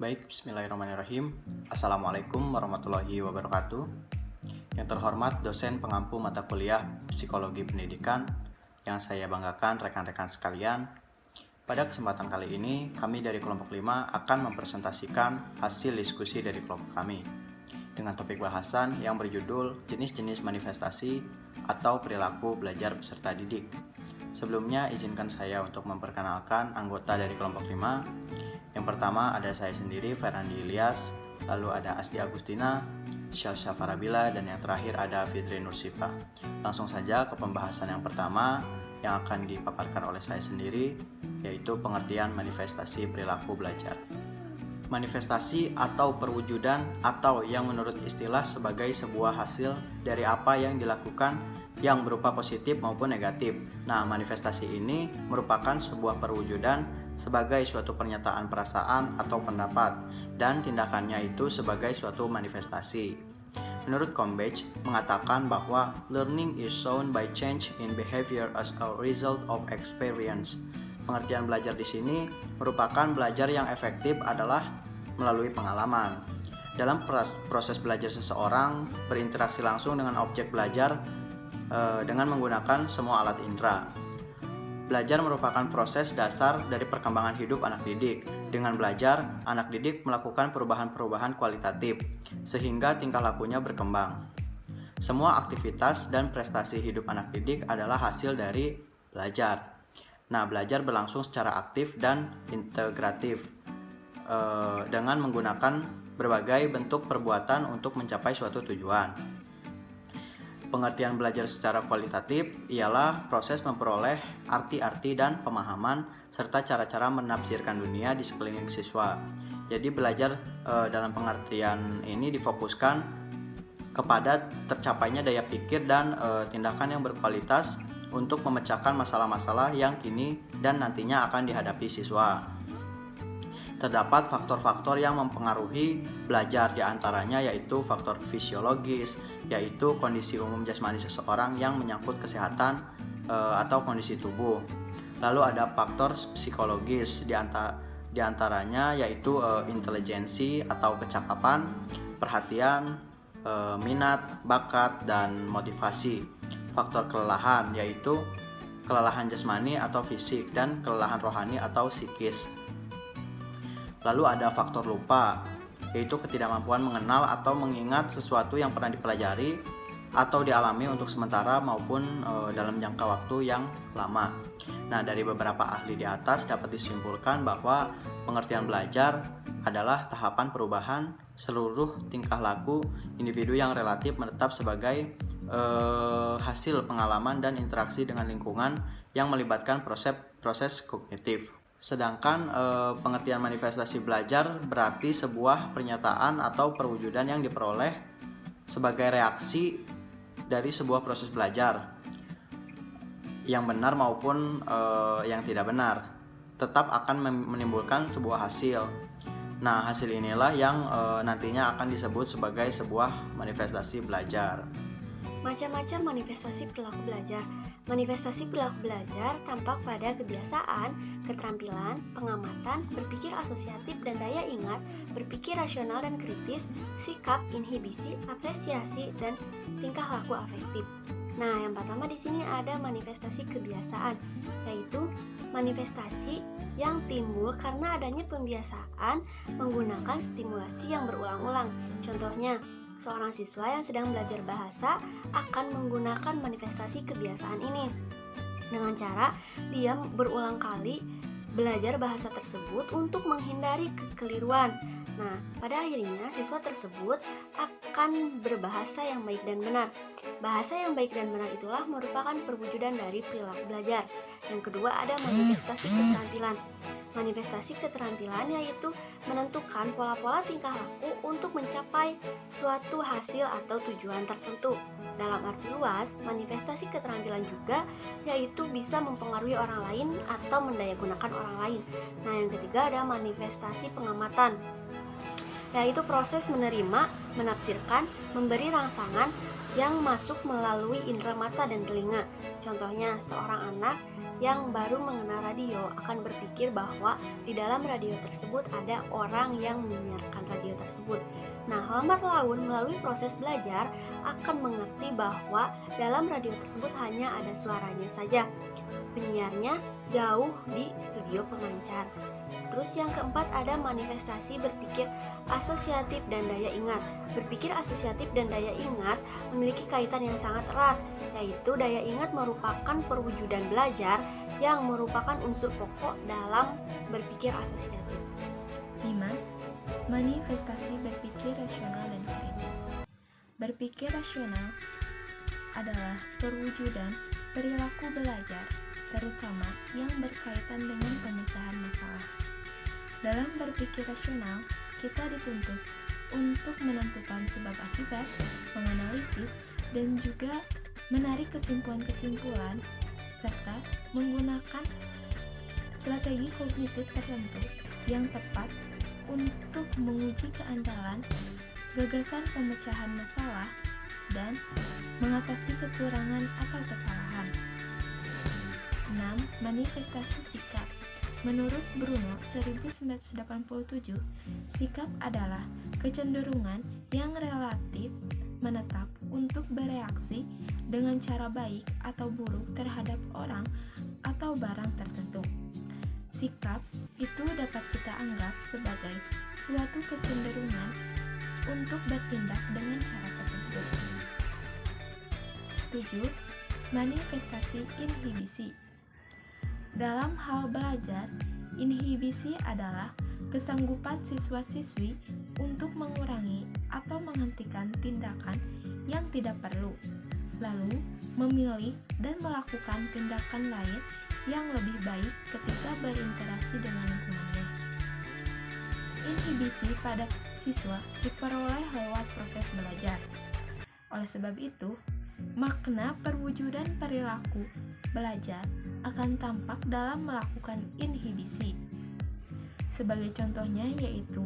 Baik, bismillahirrahmanirrahim. Assalamualaikum warahmatullahi wabarakatuh. Yang terhormat dosen pengampu mata kuliah Psikologi Pendidikan yang saya banggakan rekan-rekan sekalian. Pada kesempatan kali ini, kami dari kelompok 5 akan mempresentasikan hasil diskusi dari kelompok kami dengan topik bahasan yang berjudul jenis-jenis manifestasi atau perilaku belajar peserta didik. Sebelumnya, izinkan saya untuk memperkenalkan anggota dari kelompok 5. Yang pertama ada saya sendiri, Ferandi Ilyas, lalu ada Asdi Agustina, Syalsha Farabila, dan yang terakhir ada Fitri Nursifa. Langsung saja ke pembahasan yang pertama yang akan dipaparkan oleh saya sendiri, yaitu pengertian manifestasi perilaku belajar. Manifestasi atau perwujudan atau yang menurut istilah sebagai sebuah hasil dari apa yang dilakukan yang berupa positif maupun negatif. Nah, manifestasi ini merupakan sebuah perwujudan sebagai suatu pernyataan perasaan atau pendapat, dan tindakannya itu sebagai suatu manifestasi. Menurut Combach mengatakan bahwa learning is shown by change in behavior as a result of experience. Pengertian belajar di sini merupakan belajar yang efektif adalah melalui pengalaman. Dalam proses belajar seseorang berinteraksi langsung dengan objek belajar dengan menggunakan semua alat indera. Belajar merupakan proses dasar dari perkembangan hidup anak didik. Dengan belajar, anak didik melakukan perubahan-perubahan kualitatif, sehingga tingkah lakunya berkembang. Semua aktivitas dan prestasi hidup anak didik adalah hasil dari belajar. Nah, belajar berlangsung secara aktif dan integratif, dengan menggunakan berbagai bentuk perbuatan untuk mencapai suatu tujuan. Pengertian belajar secara kualitatif ialah proses memperoleh arti-arti dan pemahaman serta cara-cara menafsirkan dunia di sekeliling siswa. Jadi belajar dalam pengertian ini difokuskan kepada tercapainya daya pikir dan tindakan yang berkualitas untuk memecahkan masalah-masalah yang kini dan nantinya akan dihadapi siswa. Terdapat faktor-faktor yang mempengaruhi belajar, diantaranya yaitu faktor fisiologis, yaitu kondisi umum jasmani seseorang yang menyangkut kesehatan atau kondisi tubuh. Lalu ada faktor psikologis, diantaranya yaitu intelijensi atau kecakapan, perhatian, minat, bakat, dan motivasi. Faktor kelelahan, yaitu kelelahan jasmani atau fisik, dan kelelahan rohani atau psikis. Lalu ada faktor lupa, yaitu ketidakmampuan mengenal atau mengingat sesuatu yang pernah dipelajari atau dialami untuk sementara maupun dalam jangka waktu yang lama. Nah, dari beberapa ahli di atas dapat disimpulkan bahwa pengertian belajar adalah tahapan perubahan seluruh tingkah laku individu yang relatif menetap sebagai hasil pengalaman dan interaksi dengan lingkungan yang melibatkan proses kognitif. Sedangkan pengertian manifestasi belajar berarti sebuah pernyataan atau perwujudan yang diperoleh sebagai reaksi dari sebuah proses belajar yang benar maupun yang tidak benar, tetap akan menimbulkan sebuah hasil. Nah, hasil inilah yang nantinya akan disebut sebagai sebuah manifestasi belajar. Macam-macam manifestasi perilaku belajar. Manifestasi perilaku belajar tampak pada kebiasaan, keterampilan, pengamatan, berpikir asosiatif dan daya ingat, berpikir rasional dan kritis, sikap, inhibisi, apresiasi, dan tingkah laku afektif. Nah, yang pertama di sini ada manifestasi kebiasaan, yaitu manifestasi yang timbul karena adanya pembiasaan menggunakan stimulasi yang berulang-ulang. Contohnya, seorang siswa yang sedang belajar bahasa akan menggunakan manifestasi kebiasaan ini dengan cara dia berulang kali belajar bahasa tersebut untuk menghindari kekeliruan. Nah, pada akhirnya siswa tersebut akan berbahasa yang baik dan benar. Bahasa yang baik dan benar itulah merupakan perwujudan dari perilaku belajar. Yang kedua ada manifestasi keterampilan. Manifestasi keterampilan yaitu menentukan pola-pola tingkah laku untuk mencapai suatu hasil atau tujuan tertentu. Dalam arti luas, manifestasi keterampilan juga yaitu bisa mempengaruhi orang lain atau mendayagunakan orang lain. Nah, yang ketiga ada manifestasi pengamatan, yaitu proses menerima, menafsirkan, memberi rangsangan, yang masuk melalui indera mata dan telinga. Contohnya, seorang anak yang baru mengenal radio akan berpikir bahwa di dalam radio tersebut ada orang yang menyiarkan radio tersebut. Nah, lambat laun melalui proses belajar akan mengerti bahwa dalam radio tersebut hanya ada suaranya saja. Penyiarnya jauh di studio pemancar. Terus yang keempat ada manifestasi berpikir asosiatif dan daya ingat. Berpikir asosiatif dan daya ingat memiliki kaitan yang sangat erat, yaitu daya ingat merupakan perwujudan belajar yang merupakan unsur pokok dalam berpikir asosiatif. 5. Manifestasi berpikir rasional dan kritis. Berpikir rasional adalah perwujudan perilaku belajar, terutama yang berkaitan dengan pemecahan masalah. Dalam berpikir rasional, kita dituntut untuk menentukan sebab akibat, menganalisis, dan juga menarik kesimpulan-kesimpulan, serta menggunakan strategi kognitif tertentu yang tepat untuk menguji keandalan gagasan pemecahan masalah dan mengatasi kekurangan atau kesalahan. 6. Manifestasi sikap. Menurut Bruno 1987, sikap adalah kecenderungan yang relatif menetap untuk bereaksi dengan cara baik atau buruk terhadap orang atau barang tertentu. Sikap itu dapat kita anggap sebagai suatu kecenderungan untuk bertindak dengan cara tertentu. 7. Manifestasi inhibisi. Dalam hal belajar, inhibisi adalah kesanggupan siswa-siswi untuk mengurangi atau menghentikan tindakan yang tidak perlu, lalu memilih dan melakukan tindakan lain yang lebih baik ketika berinteraksi dengan lingkungannya. Inhibisi pada siswa diperoleh lewat proses belajar. Oleh sebab itu, makna perwujudan perilaku belajar akan tampak dalam melakukan inhibisi. Sebagai contohnya yaitu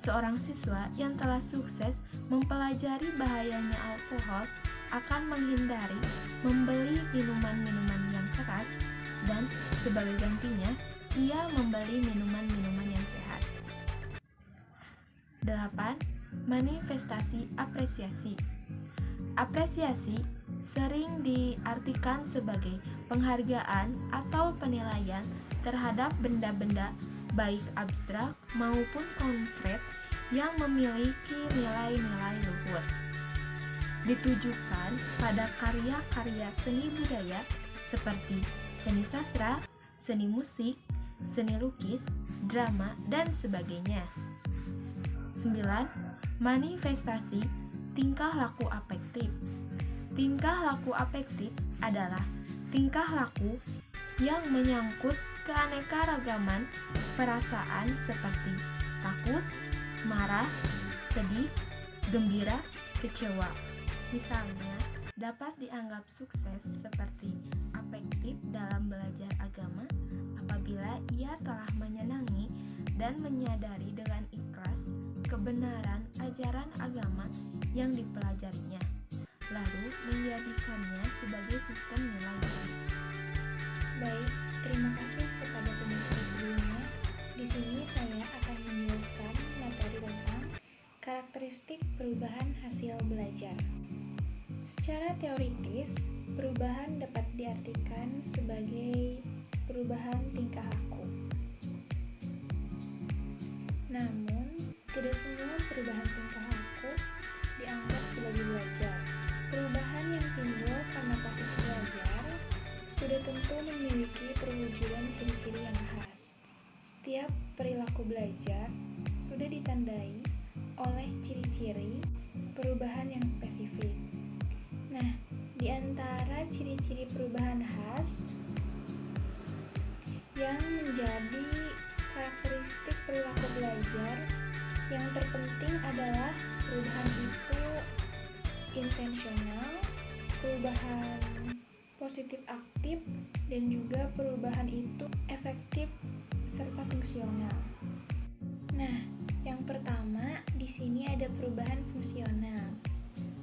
seorang siswa yang telah sukses mempelajari bahayanya alkohol akan menghindari membeli minuman-minuman yang keras dan sebagai gantinya ia membeli minuman-minuman yang sehat. 8. Manifestasi apresiasi. Apresiasi sering diartikan sebagai penghargaan atau penilaian terhadap benda-benda baik abstrak maupun konkret yang memiliki nilai-nilai luhur. Ditujukan pada karya-karya seni budaya seperti seni sastra, seni musik, seni lukis, drama, dan sebagainya. 9. Manifestasi tingkah laku afektif. Tingkah laku afektif adalah tingkah laku yang menyangkut keanekaragaman perasaan seperti takut, marah, sedih, gembira, kecewa. Misalnya, dapat dianggap sukses seperti afektif dalam belajar agama apabila ia telah menyenangi dan menyadari dengan ikhlas kebenaran ajaran agama yang dipelajarinya, lalu menjadikannya sebagai sistem nilai hidup. Baik, terima kasih kepada pemateri sebelumnya. Di sini saya akan menjelaskan materi tentang karakteristik perubahan hasil belajar. Secara teoritis, perubahan dapat diartikan sebagai perubahan tingkah laku. Namun, tidak semua perubahan tingkah laku dianggap sebagai belajar. Perubahan yang timbul karena proses belajar sudah tentu memiliki perwujudan ciri-ciri yang khas. Setiap perilaku belajar sudah ditandai oleh ciri-ciri perubahan yang spesifik. Nah, di antara ciri-ciri perubahan khas yang menjadi karakteristik perilaku belajar yang terpenting adalah perubahan itu intensional, perubahan positif aktif, dan juga perubahan itu efektif serta fungsional. Nah, yang pertama di sini ada perubahan fungsional.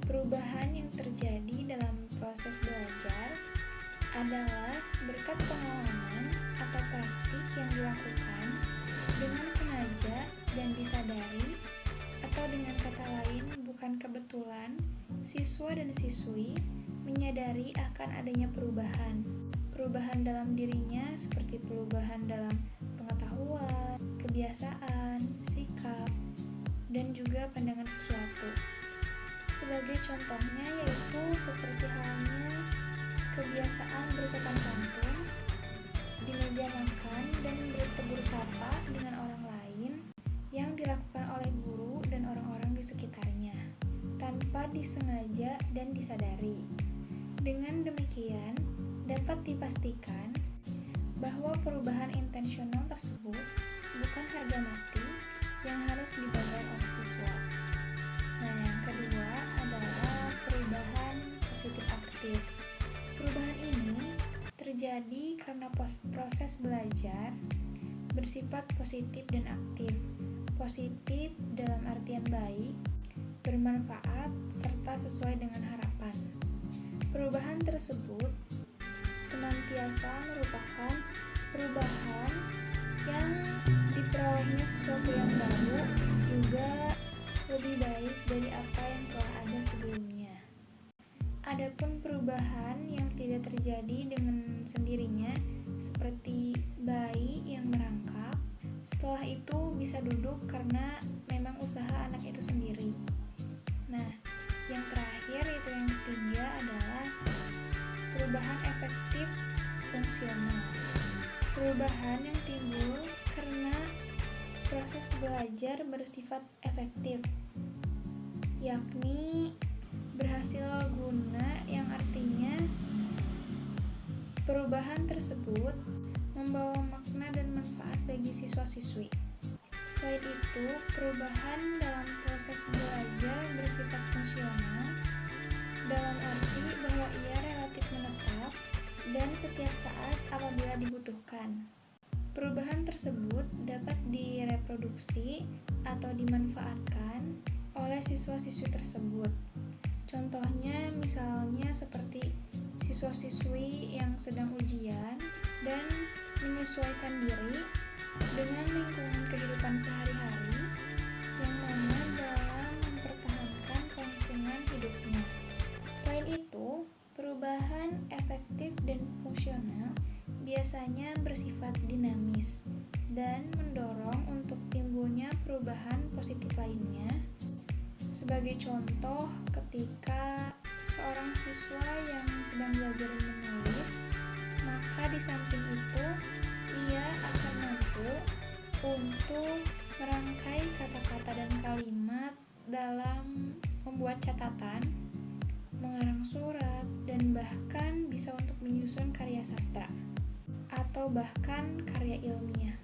Perubahan yang terjadi dalam proses belajar adalah berkat pengalaman atau praktik yang dilakukan dengan sengaja dan disadari, atau dengan kata lain bukan kebetulan, siswa dan siswi menyadari akan adanya perubahan dalam dirinya, seperti perubahan dalam pengetahuan, kebiasaan, sikap, dan juga pandangan sesuatu. Sebagai contohnya yaitu seperti halnya kebiasaan bersopan santun di meja makan dan bertegur sapa dengan orang lain yang dilakukan oleh guru dan orang-orang di sekitarnya tanpa disengaja dan disadari. Dengan demikian, dapat dipastikan bahwa perubahan intensional tersebut bukan harga mati yang harus dibayar oleh siswa. Nah, yang kedua adalah perubahan positif aktif. Perubahan ini terjadi karena proses belajar bersifat positif dan aktif. Positif dalam artian baik, bermanfaat, serta sesuai dengan harapan. Perubahan tersebut senantiasa merupakan perubahan yang diperolehnya sesuatu yang baru, juga lebih baik dari apa yang telah ada sebelumnya. Adapun perubahan yang tidak terjadi dengan sendirinya, seperti bayi yang merangkak, setelah itu bisa duduk karena memang usaha anak itu sendiri. Nah, yang terakhir yaitu yang ketiga adalah perubahan efektif fungsional. Perubahan yang timbul karena proses belajar bersifat efektif, yakni berhasil guna, yang artinya perubahan tersebut membawa makna dan manfaat bagi siswa-siswi. Selain itu, perubahan dalam proses belajar bersifat fungsional dalam arti bahwa ia relatif menetap dan setiap saat apabila dibutuhkan. Perubahan tersebut dapat direproduksi atau dimanfaatkan oleh siswa-siswi tersebut. Contohnya misalnya seperti siswa-siswi yang sedang ujian dan menyesuaikan diri dengan lingkungan kehidupan sehari-hari yang mana dalam mempertahankan kelangsungan hidupnya. Selain itu, perubahan efektif dan fungsional biasanya bersifat dinamis dan mendorong untuk timbulnya perubahan positif lainnya. Sebagai contoh, ketika seorang siswa yang sedang belajar menulis, maka di samping itu ia akan mampu untuk merangkai kata-kata dan kalimat dalam membuat catatan, mengarang surat, dan bahkan bisa untuk menyusun karya sastra atau bahkan karya ilmiah.